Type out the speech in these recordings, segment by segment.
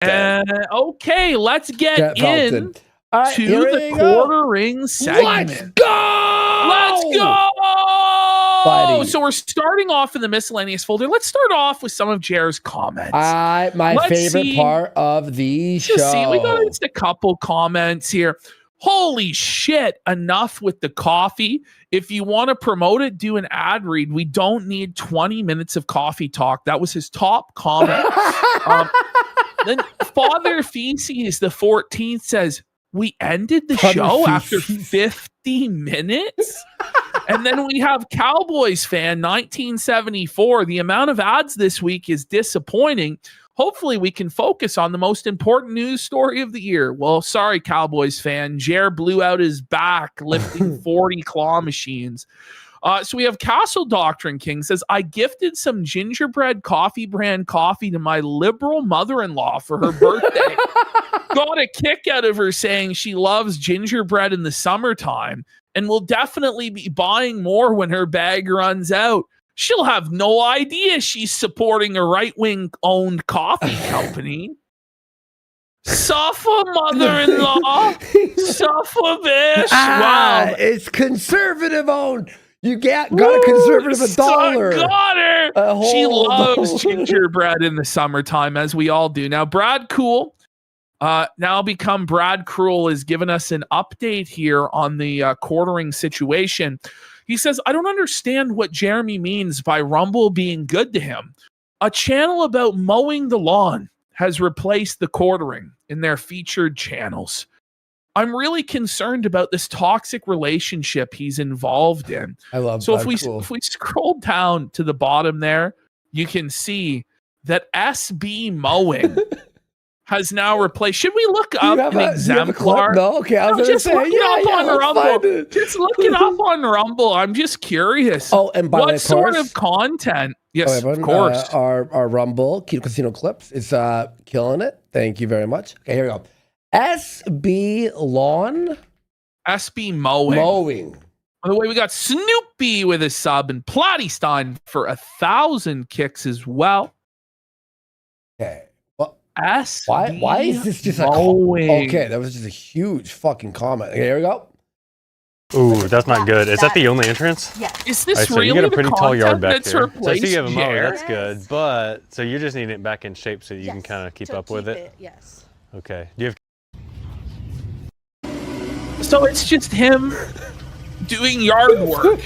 Okay, let's get in right, to the quartering segment. Let's go! Buddy. So we're starting off in the miscellaneous folder. Let's start off with some of Jer's comments. My favorite part of the show. See, we got just a couple comments here. Holy shit, enough with the coffee. If you want to promote it, do an ad read. We don't need 20 minutes of coffee talk. That was his top comment. Then Father Feces the 14th says, we ended the show after 50 minutes? And then we have Cowboys fan 1974. The amount of ads this week is disappointing. Hopefully we can focus on the most important news story of the year. Well, sorry, Cowboys fan. Jer blew out his back lifting 40 claw machines. So we have Castle Doctrine King says, I gifted some gingerbread coffee brand coffee to my liberal mother-in-law for her birthday. Got a kick out of her saying she loves gingerbread in the summertime and will definitely be buying more when her bag runs out. She'll have no idea she's supporting a right-wing owned coffee company. Suffer, mother-in-law. Suffer, bitch. Wow. It's conservative owned. You got a conservative $1. Got her. She loves gingerbread in the summertime, as we all do. Now, Brad Cool, now become Brad Cruel, is giving us an update here on the quartering situation. He says, I don't understand what Jeremy means by Rumble being good to him. A channel about mowing the lawn has replaced the quartering in their featured channels. I'm really concerned about this toxic relationship he's involved in. I love so if we scroll down to the bottom there, you can see that SB Mowing has now replaced. Should we look up an exemplar? No, okay. I was going to say, look it up on Rumble. Just look it up on Rumble. I'm just curious. Oh, and by what sort of content? Yes, of course. Our Rumble Kino Casino clips is killing it. Thank you very much. Okay, here we go. SB Lawn. SB Mowing. By the way, we got Snoopy with a sub and Plattystein for 1,000 kicks as well. Okay. Why is this just okay, that was just a huge fucking comment. Okay, here we go. Ooh, that's not good. Is that the only entrance? Yeah. Is this so really you got a pretty tall yard back there. So you have a mower, that's good. But so you're just needing it back in shape so you can kind of keep up with it. Yes. Okay. Do you have? So it's just him doing yard work.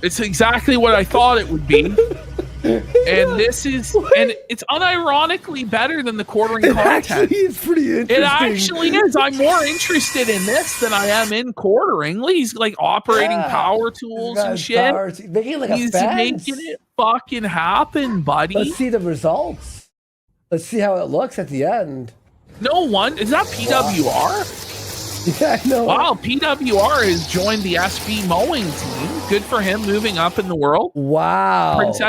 It's exactly what I thought it would be. And this is, and it's unironically better than the quartering content. Actually, it's pretty interesting. It actually is. I'm more interested in this than I am in quartering. He's like operating power tools and shit. He's making it fucking happen, buddy. Let's see the results. Let's see how it looks at the end. No one. Is that PWR? Yeah, I know. Wow, PWR has joined the SB Mowing team. Good for him moving up in the world. Wow. Prince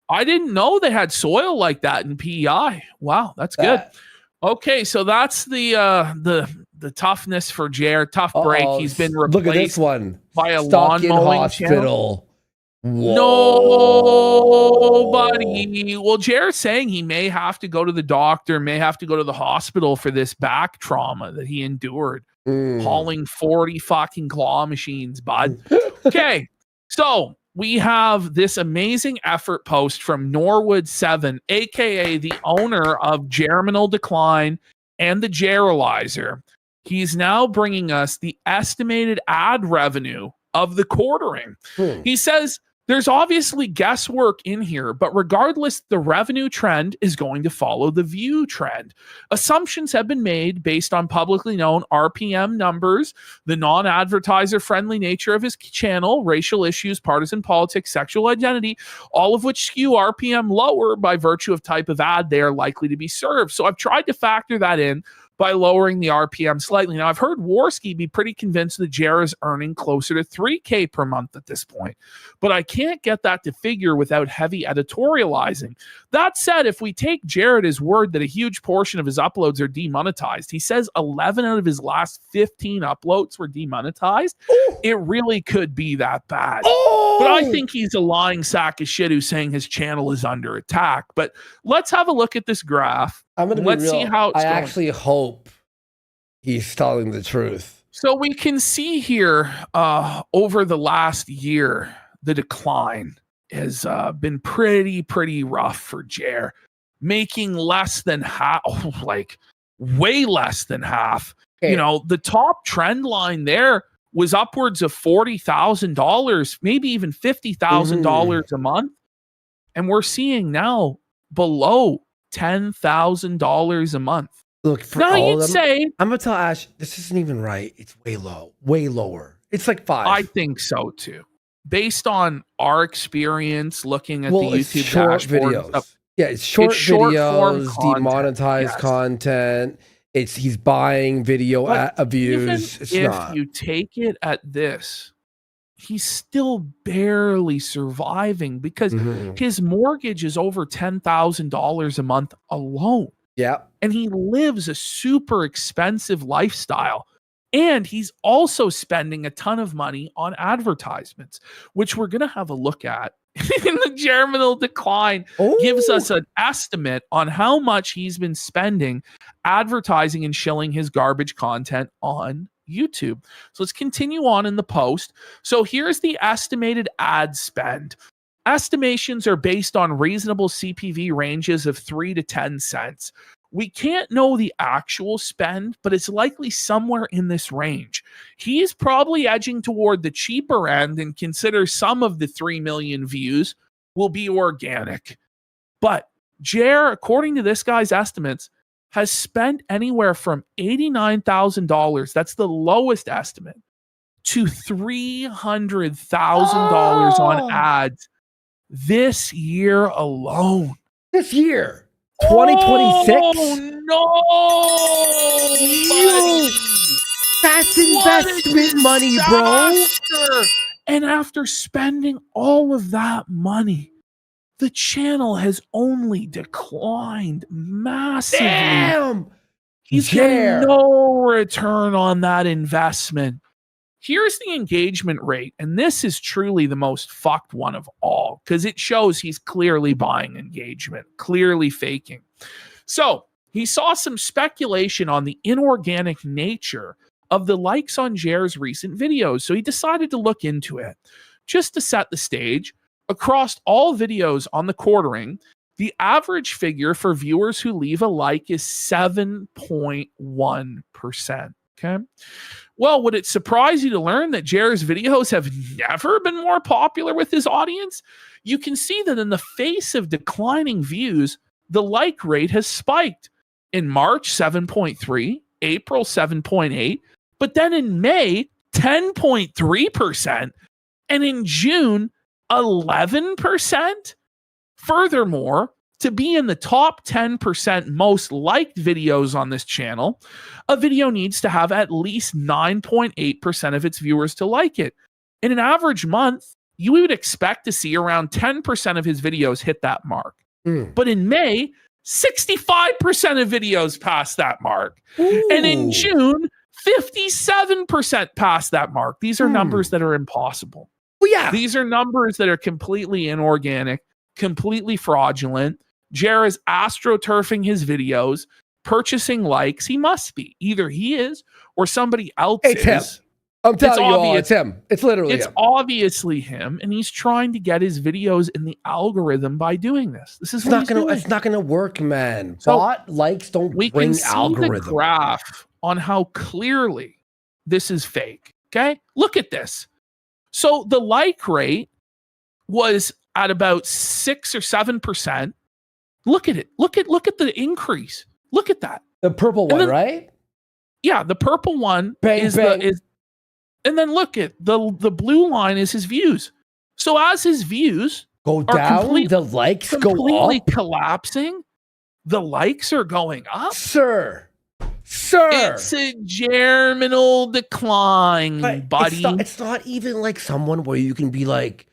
I didn't know they had soil like that in PEI. Wow, that's good. Okay, so that's the toughness for Jer. Tough break. He's been replaced. Look at this one. By a Stuck lawn mowing hospital. No, buddy. Well, Jer's saying he may have to go to the doctor, may have to go to the hospital for this back trauma that he endured. Hauling 40 fucking claw machines, bud. Okay, so we have this amazing effort post from Norwood7, aka the owner of Jerminal Decline and the Jerilizer. He's now bringing us the estimated ad revenue of the quartering. He says there's obviously guesswork in here, but regardless, the revenue trend is going to follow the view trend. Assumptions have been made based on publicly known RPM numbers, the non-advertiser friendly nature of his channel, racial issues, partisan politics, sexual identity, all of which skew RPM lower by virtue of type of ad they are likely to be served. So I've tried to factor that in, by lowering the RPM slightly. Now, I've heard Warski be pretty convinced that Jer is earning closer to $3K per month at this point, but I can't get that to figure without heavy editorializing. That said, if we take Jer at his word that a huge portion of his uploads are demonetized, he says 11 out of his last 15 uploads were demonetized. Ooh. It really could be that bad. Oh. But I think he's a lying sack of shit who's saying his channel is under attack. But let's have a look at this graph. I'm gonna be Let's real. see how it's I going. actually hope he's telling the truth. So we can see here over the last year, the decline has been pretty rough for Jer, making less than half, like way less than half. Okay. You know, the top trend line there was upwards of $40,000, maybe even $50,000 a month. And we're seeing now below $10,000 a month. Look, for Now all you'd of them, say, I'm gonna tell Ash, this isn't even right. It's way low, way lower. It's like 5. I think so too. Based on our experience looking at the it's YouTube short dashboard and videos. stuff, Yeah, it's short short form videos, content, demonetized yes. content. He's buying video views. It's if not. you take it at this, he's still barely surviving because his mortgage is over $10,000 a month alone. Yeah. And he lives a super expensive lifestyle. And he's also spending a ton of money on advertisements, which we're going to have a look at in the Jerminal Decline. Gives us an estimate on how much he's been spending advertising and shilling his garbage content on YouTube. So let's continue on in the post. So here's the estimated ad spend. Estimations are based on reasonable CPV ranges of 3 to 10 cents. We can't know the actual spend, but it's likely somewhere in this range. He's probably edging toward the cheaper end and consider some of the 3 million views will be organic. But Jer, according to this guy's estimates, has spent anywhere from $89,000, that's the lowest estimate, to $300,000 on ads this year alone. This year, 2026. Oh no! That's investment money, bro. And after spending all of that money, the channel has only declined massively. Damn. He's getting no return on that investment. Here's the engagement rate, and this is truly the most fucked one of all because it shows he's clearly buying engagement, clearly faking. So he saw some speculation on the inorganic nature of the likes on Jer's recent videos, so he decided to look into it. Just to set the stage, across all videos on the quartering, the average figure for viewers who leave a like is 7.1%. Okay. Well, would it surprise you to learn that Jer's videos have never been more popular with his audience? You can see that in the face of declining views, the like rate has spiked. In March, 7.3, April, 7.8, but then in May, 10.3%, and in June, 11%. Furthermore, to be in the top 10% most liked videos on this channel, a video needs to have at least 9.8% of its viewers to like it. In an average month, you would expect to see around 10% of his videos hit that mark. But in May, 65% of videos passed that mark. And in June, 57% passed that mark. These are numbers that are impossible. Well, yeah. These are numbers that are completely inorganic, completely fraudulent. Jer is astroturfing his videos, purchasing likes. He must be. Either he is or somebody else it's is. Him. I'm telling you all, it's him. It's literally him. Obviously him, and he's trying to get his videos in the algorithm by doing this. This is It's not gonna work, man. So bot likes don't bring algorithm. We can see the graph on how clearly this is fake. Okay, look at this. So the like rate was at about 6 or 7%. Look at it. Look at the increase. Look at that. The purple one, right? Yeah, the purple one is and then look at the blue line is his views. So as his views go down, the likes go up. Completely collapsing. The likes are going up. Sir, sir. It's a Germinal Decline, But buddy. It's not even like someone where you can be like,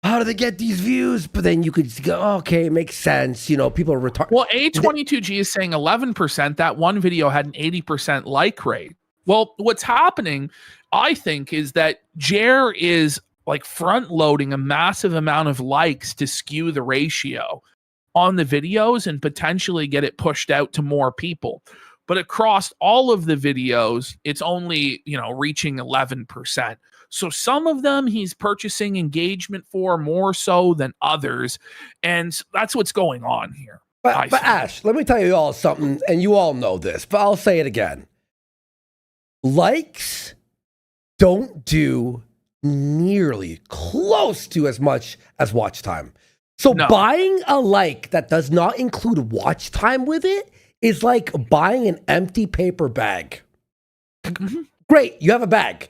how do they get these views? But then you could go, okay, it makes sense. You know, people are retarded. Well, A22G is saying 11%. That one video had an 80% like rate. Well, what's happening, I think, is that Jer is like front loading a massive amount of likes to skew the ratio on the videos and potentially get it pushed out to more people. But across all of the videos, it's only, reaching 11%. So some of them he's purchasing engagement for more so than others. And that's what's going on here. But Ash, let me tell you all something, and you all know this, but I'll say it again. Likes don't do nearly close to as much as watch time. So buying a like that does not include watch time with it is like buying an empty paper bag. Great, you have a bag.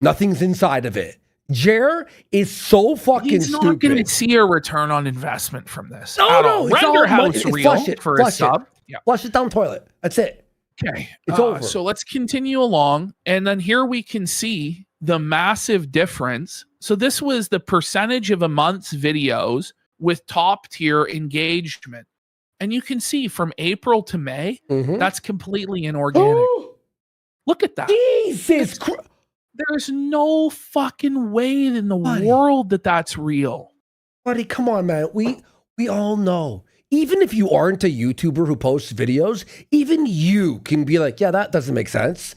Nothing's inside of it. Jer is so fucking He's stupid. not going to see a return on investment from this. No, it's Render all house real for a sub. Yeah. Flush it down toilet. That's it. Okay. It's over. So let's continue along. And then here we can see the massive difference. So this was the percentage of a month's videos with top tier engagement. And you can see from April to May, that's completely inorganic. Ooh. Look at that. Jesus Christ. There's no fucking way in the world that that's real. Buddy, come on, man. We all know. Even if you aren't a YouTuber who posts videos, even you can be like, yeah, that doesn't make sense.